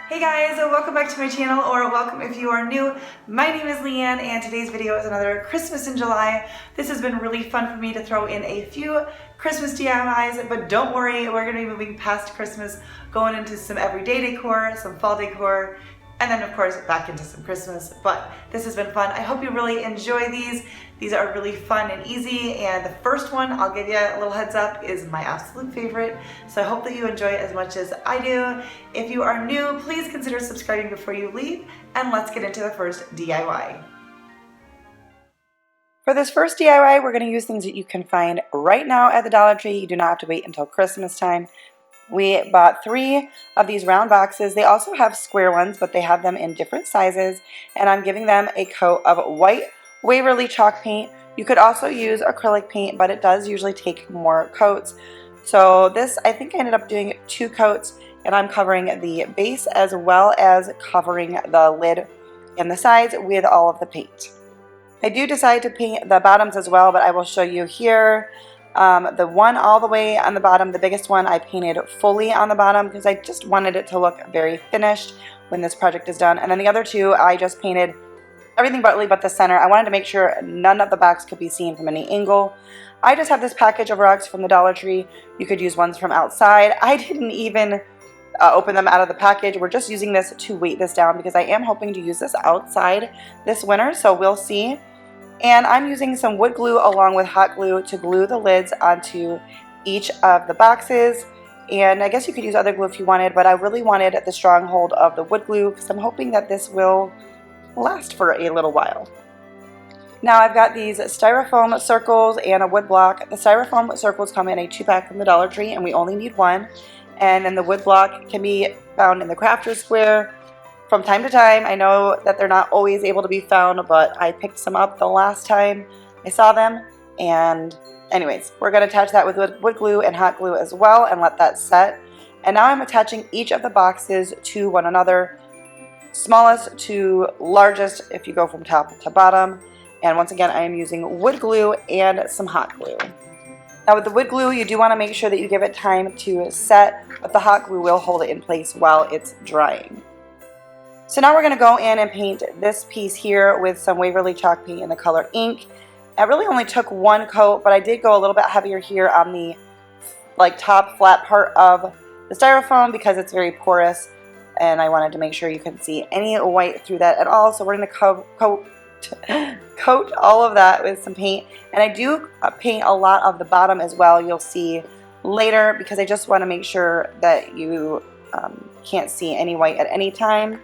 Hey guys, welcome back to my channel, or welcome if you are new. My name is Leanne and today's video is another Christmas in July. This has been really fun for me to throw in a few Christmas DIYs, but don't worry, we're going to be moving past Christmas, going into some everyday decor, some fall decor, and then of course back into some Christmas. But this has been fun. I hope you really enjoy these. These are really fun and easy, and the first one, I'll give you a little heads up, is my absolute favorite. So I hope that you enjoy it as much as I do. If you are new, please consider subscribing before you leave, and let's get into the first DIY. For this first DIY, we're going to use things that you can find right now at the Dollar Tree. You do not have to wait until Christmas time. We bought 3 of these round boxes. They also have square ones, but they have them in different sizes, and I'm giving them a coat of white Waverly chalk paint. You could also use acrylic paint, but it does usually take more coats. So this, I think I ended up doing 2 coats, and I'm covering the base as well as covering the lid and the sides with all of the paint. I do decide to paint the bottoms as well, but I will show you here. The one all the way on the bottom, the biggest one, I painted fully on the bottom because I just wanted it to look very finished when this project is done. And then the other 2, I just painted everything but the center. I wanted to make sure none of the box could be seen from any angle. I just have this package of rocks from the Dollar Tree. You could use ones from outside. I didn't even open them out of the package. We're just using this to weight this down because I am hoping to use this outside this winter, so we'll see. And I'm using some wood glue along with hot glue to glue the lids onto each of the boxes. And I guess you could use other glue if you wanted, but I really wanted the stronghold of the wood glue because I'm hoping that this will last for a little while. Now I've got these styrofoam circles and a wood block. The styrofoam circles come in a 2-pack from the Dollar Tree, and we only need 1. And then the wood block can be found in the Crafter's Square. From time to time, I know that they're not always able to be found, but I picked some up the last time I saw them. And anyways, we're going to attach that with wood glue and hot glue as well and let that set. And now I'm attaching each of the boxes to one another, smallest to largest if you go from top to bottom. And once again, I am using wood glue and some hot glue. Now with the wood glue, you do want to make sure that you give it time to set, but the hot glue will hold it in place while it's drying. So now we're going to go in and paint this piece here with some Waverly chalk paint in the color ink. I really only took 1 coat, but I did go a little bit heavier here on the top flat part of the styrofoam because it's very porous, and I wanted to make sure you couldn't see any white through that at all. So we're going to coat all of that with some paint, and I do paint a lot of the bottom as well. You'll see later because I just want to make sure that you can't see any white at any time.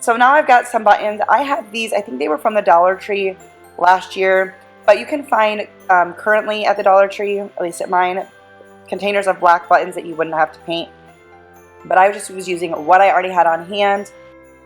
So now I've got some buttons. I have these, I think they were from the Dollar Tree last year, but you can find currently at the Dollar Tree, at least at mine, containers of black buttons that you wouldn't have to paint. But I just was using what I already had on hand,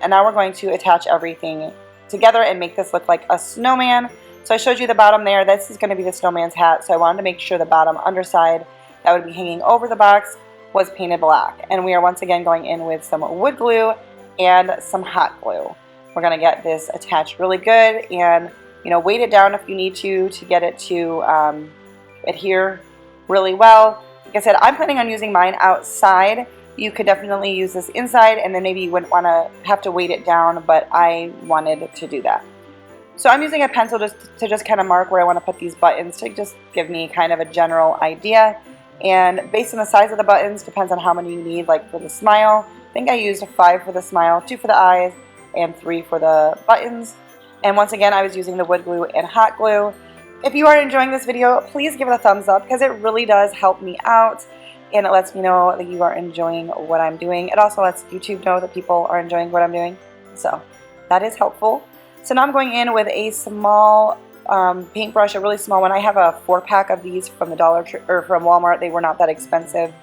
and now we're going to attach everything together and make this look like a snowman. So I showed you the bottom there. This is going to be the snowman's hat, so I wanted to make sure the bottom underside that would be hanging over the box was painted black. And we are once again going in with some wood glue and some hot glue. We're going to get this attached really good and, weight it down if you need to get it to adhere really well. Like I said, I'm planning on using mine outside. You could definitely use this inside, and then maybe you wouldn't want to have to weight it down, but I wanted to do that. So I'm using a pencil to just kind of mark where I want to put these buttons to just give me kind of a general idea. And based on the size of the buttons, depends on how many you need. Like for the smile, I think I used 5 for the smile, 2 for the eyes, and 3 for the buttons. And once again, I was using the wood glue and hot glue. If you are enjoying this video, please give it a thumbs up because it really does help me out. And it lets me know that you are enjoying what I'm doing. It also lets YouTube know that people are enjoying what I'm doing. So that is helpful. So now I'm going in with a small paintbrush, a really small one. I have a 4-pack of these from the Dollar Tree or from Walmart. They were not that expensive.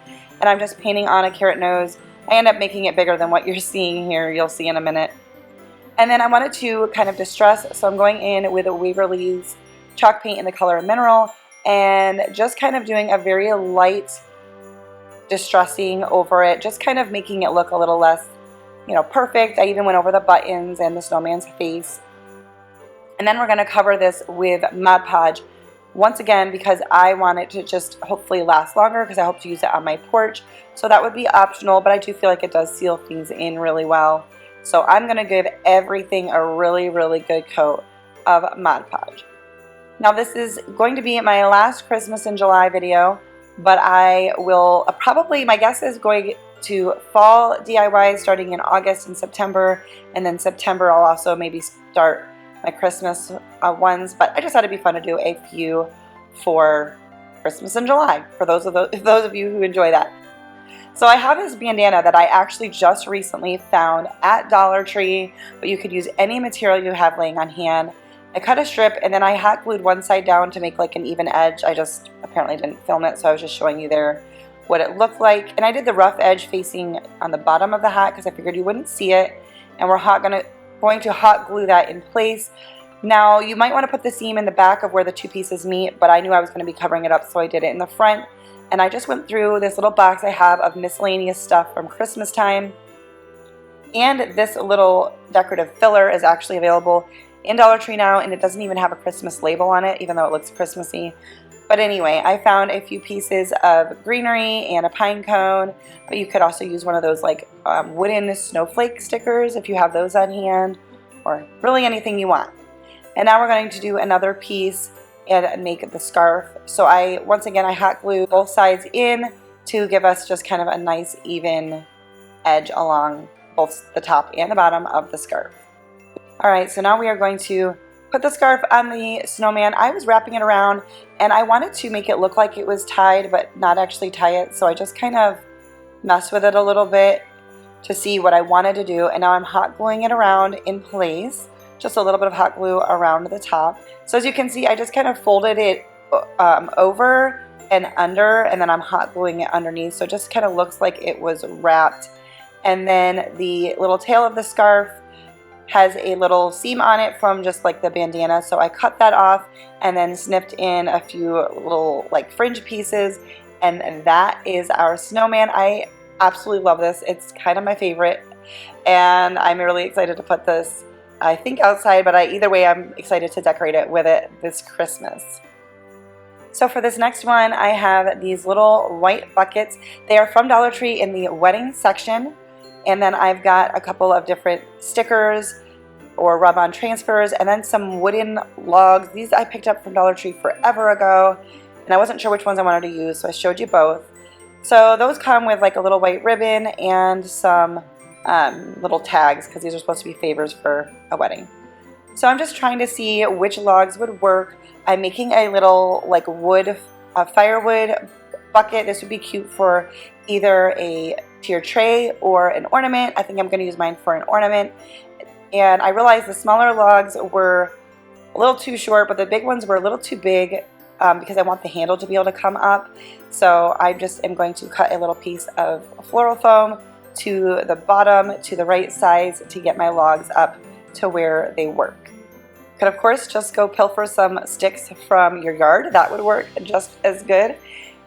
And I'm just painting on a carrot nose. I end up making it bigger than what you're seeing here. You'll see in a minute. And then I wanted to kind of distress, so I'm going in with a Waverly's chalk paint in the color Mineral and just kind of doing a very light distressing over it, just kind of making it look a little less, perfect. I even went over the buttons and the snowman's face. And then we're going to cover this with Mod Podge Once again, because I want it to just hopefully last longer, because I hope to use it on my porch. So that would be optional, but I do feel like it does seal things in really well. So I'm going to give everything a really, really good coat of Mod Podge. Now this is going to be my last Christmas in July video, but I will probably, my guess is going to fall DIY starting in August and September, and then September I'll also maybe start my Christmas ones, but I just thought it'd be fun to do a few for Christmas in July for those of you who enjoy that. So I have this bandana that I actually just recently found at Dollar Tree, but you could use any material you have laying on hand. I cut a strip and then I hot glued one side down to make like an even edge. I just apparently didn't film it, so I was just showing you there what it looked like. And I did the rough edge facing on the bottom of the hat because I figured you wouldn't see it. And we're going to hot glue that in place. Now you might want to put the seam in the back of where the two pieces meet, but I knew I was going to be covering it up, so I did it in the front. And I just went through this little box I have of miscellaneous stuff from Christmas time. And this little decorative filler is actually available in Dollar Tree now, and it doesn't even have a Christmas label on it, even though it looks Christmassy. But anyway, I found a few pieces of greenery and a pine cone, but you could also use one of those like wooden snowflake stickers if you have those on hand, or really anything you want. And now we're going to do another piece and make the scarf. So once again I hot glue both sides in to give us just kind of a nice even edge along both the top and the bottom of the scarf. Alright, so now we are going to put the scarf on the snowman. I was wrapping it around and I wanted to make it look like it was tied but not actually tie it, so I just kind of messed with it a little bit to see what I wanted to do, and now I'm hot gluing it around in place. Just a little bit of hot glue around the top. So as you can see, I just kind of folded it over and under, and then I'm hot gluing it underneath, so it just kind of looks like it was wrapped. And then the little tail of the scarf has a little seam on it from just like the bandana, so I cut that off and then snipped in a few little like fringe pieces, and that is our snowman. I absolutely love this. It's kind of my favorite, and I'm really excited to put this, I think, outside, but either way I'm excited to decorate it with it this Christmas. So for this next one, I have these little white buckets. They are from Dollar Tree in the wedding section. And then I've got a couple of different stickers or rub-on transfers, and then some wooden logs. These I picked up from Dollar Tree forever ago, and I wasn't sure which ones I wanted to use, so I showed you both. So those come with like a little white ribbon and some little tags, because these are supposed to be favors for a wedding. So I'm just trying to see which logs would work. I'm making a little like firewood bucket. This would be cute for either a tier tray or an ornament. I think I'm going to use mine for an ornament. And I realized the smaller logs were a little too short, but the big ones were a little too big because I want the handle to be able to come up. So I just am going to cut a little piece of floral foam to the bottom to the right size to get my logs up to where they work. You could of course just go pilfer some sticks from your yard. That would work just as good.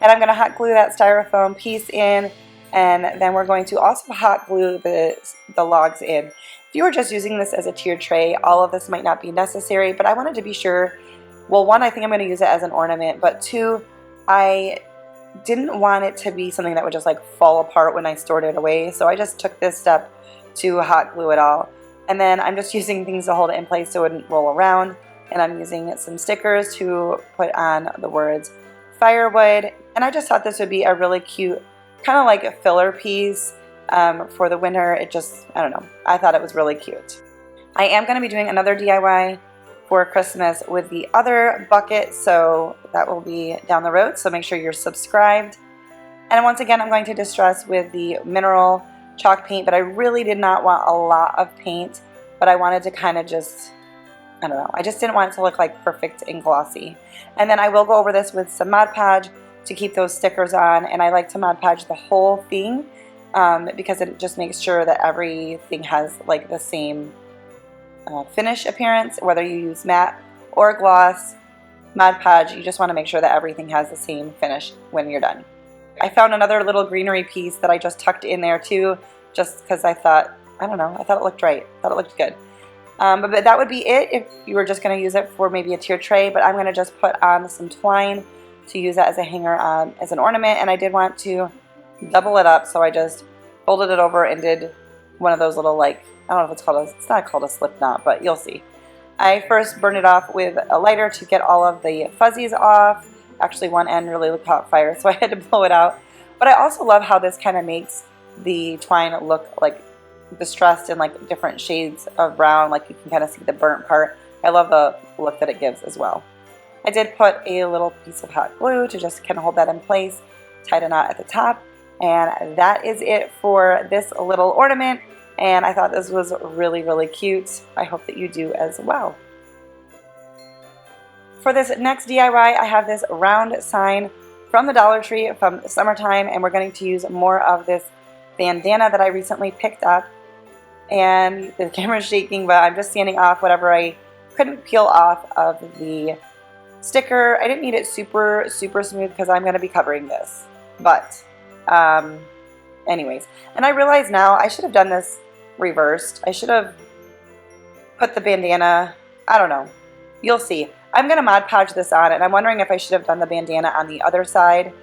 And I'm going to hot glue that styrofoam piece in, and then we're going to also hot glue the logs in. If you were just using this as a tiered tray, all of this might not be necessary, but I wanted to be sure. Well, one, I think I'm going to use it as an ornament, but two, I didn't want it to be something that would just like fall apart when I stored it away, so I just took this step to hot glue it all. And then I'm just using things to hold it in place so it wouldn't roll around, and I'm using some stickers to put on the words firewood. And I just thought this would be a really cute kind of like a filler piece for the winter. It just, I don't know, I thought it was really cute. I am going to be doing another DIY for Christmas with the other bucket, so that will be down the road, so make sure you're subscribed. And once again, I'm going to distress with the mineral chalk paint, but I really did not want a lot of paint, but I wanted to kind of just, I don't know, I just didn't want it to look like perfect and glossy. And then I will go over this with some Mod Podge to keep those stickers on, and I like to Mod Podge the whole thing because it just makes sure that everything has like the same finish appearance, whether you use matte or gloss. Mod Podge, you just want to make sure that everything has the same finish when you're done. I found another little greenery piece that I just tucked in there too, just because I thought, I don't know, I thought it looked right, I thought it looked good. But that would be it if you were just going to use it for maybe a tier tray. But I'm going to just put on some twine to use that as a hanger as an ornament. And I did want to double it up, so I just folded it over and did one of those little, like, I don't know if it's called it's not called a slip knot, but you'll see. I first burned it off with a lighter to get all of the fuzzies off. Actually, one end really caught fire, so I had to blow it out. But I also love how this kind of makes the twine look like distressed in like different shades of brown, like you can kind of see the burnt part. I love the look that it gives as well. I did put a little piece of hot glue to just kind of hold that in place, tied a knot at the top, and that is it for this little ornament. And I thought this was really, really cute. I hope that you do as well. For this next DIY, I have this round sign from the Dollar Tree from summertime, and we're going to use more of this bandana that I recently picked up. And the camera's shaking, but I'm just sanding off whatever I couldn't peel off of the sticker. I didn't need it super, super smooth because I'm going to be covering this. But anyways, and I realize now I should have done this reversed. I should have put the bandana, I don't know. You'll see. I'm going to Mod Podge this on, and I'm wondering if I should have done the bandana on the other side.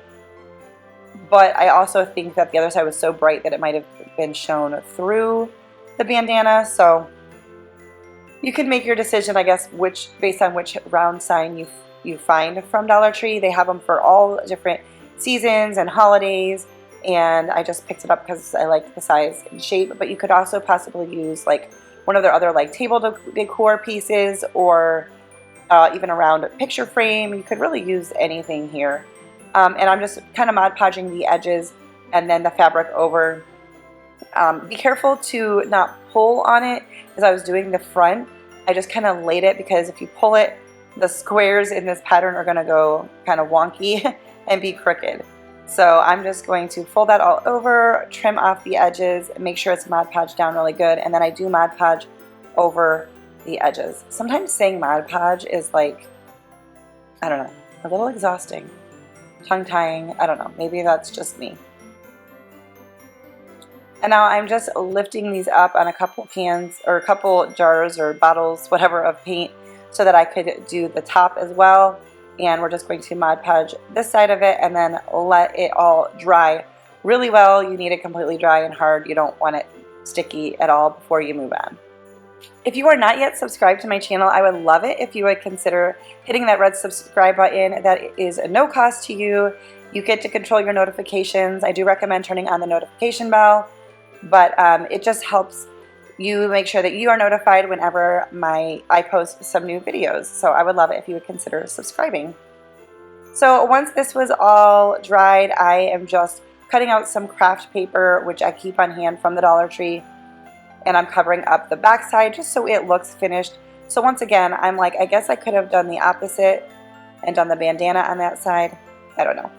But I also think that the other side was so bright that it might have been shown through the bandana. So you can make your decision, I guess, based on which round sign you find from Dollar Tree. They have them for all different seasons and holidays, and I just picked it up because I like the size and shape. But you could also possibly use like one of their other like table decor pieces, or even around a picture frame. You could really use anything here. And I'm just kind of Mod Podging the edges and then the fabric over. Be careful to not pull on it. As I was doing the front, I just kind of laid it, because if you pull it, the squares in this pattern are going to go kind of wonky and be crooked. So I'm just going to fold that all over, trim off the edges, make sure it's Mod Podged down really good, and then I do Mod Podge over the edges. Sometimes saying Mod Podge is like, I don't know, a little exhausting. Tongue-tying, I don't know, maybe that's just me. And now I'm just lifting these up on a couple cans, or a couple jars or bottles, whatever, of paint, so that I could do the top as well. And we're just going to Mod Podge this side of it and then let it all dry really well. You need it completely dry and hard. You don't want it sticky at all before you move on. If you are not yet subscribed to my channel, I would love it if you would consider hitting that red subscribe button. That is no cost to you. You get to control your notifications. I do recommend turning on the notification bell, but it just helps you make sure that you are notified whenever I post some new videos. So I would love it if you would consider subscribing. So once this was all dried, I am just cutting out some craft paper, which I keep on hand from the Dollar Tree, and I'm covering up the back side just so it looks finished. So once again, I'm like, I guess I could have done the opposite and done the bandana on that side. I don't know.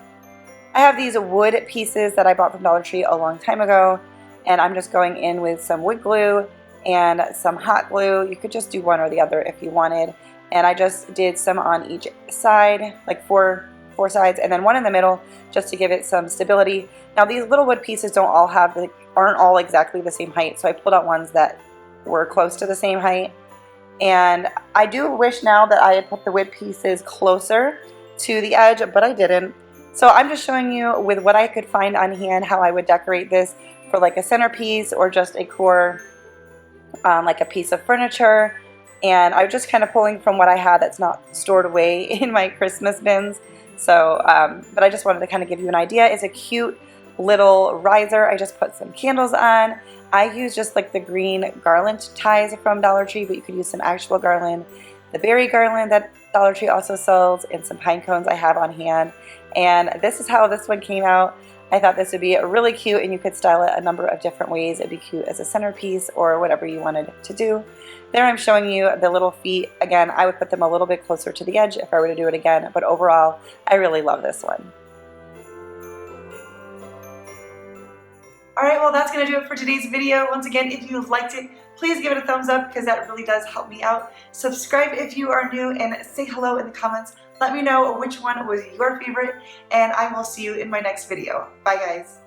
I have these wood pieces that I bought from Dollar Tree a long time ago, and I'm just going in with some wood glue and some hot glue. You could just do one or the other if you wanted. And I just did some on each side, like four sides, and then one in the middle just to give it some stability. Now these little wood pieces aren't all exactly the same height, so I pulled out ones that were close to the same height. And I do wish now that I had put the wood pieces closer to the edge, but I didn't. So I'm just showing you with what I could find on hand how I would decorate this for like a centerpiece or just a core, like a piece of furniture. And I'm just kind of pulling from what I had that's not stored away in my Christmas bins. So, but I just wanted to kind of give you an idea. It's a cute little riser. I just put some candles on. I use just like the green garland ties from Dollar Tree, but you could use some actual garland. The berry garland that Dollar Tree also sells, and some pine cones I have on hand. And this is how this one came out. I thought this would be really cute, and you could style it a number of different ways. It'd be cute as a centerpiece or whatever you wanted to do. There I'm showing you the little feet. Again, I would put them a little bit closer to the edge if I were to do it again, but overall, I really love this one. Alright, well that's going to do it for today's video. Once again, if you liked it, please give it a thumbs up because that really does help me out. Subscribe if you are new and say hello in the comments. Let me know which one was your favorite, and I will see you in my next video. Bye guys.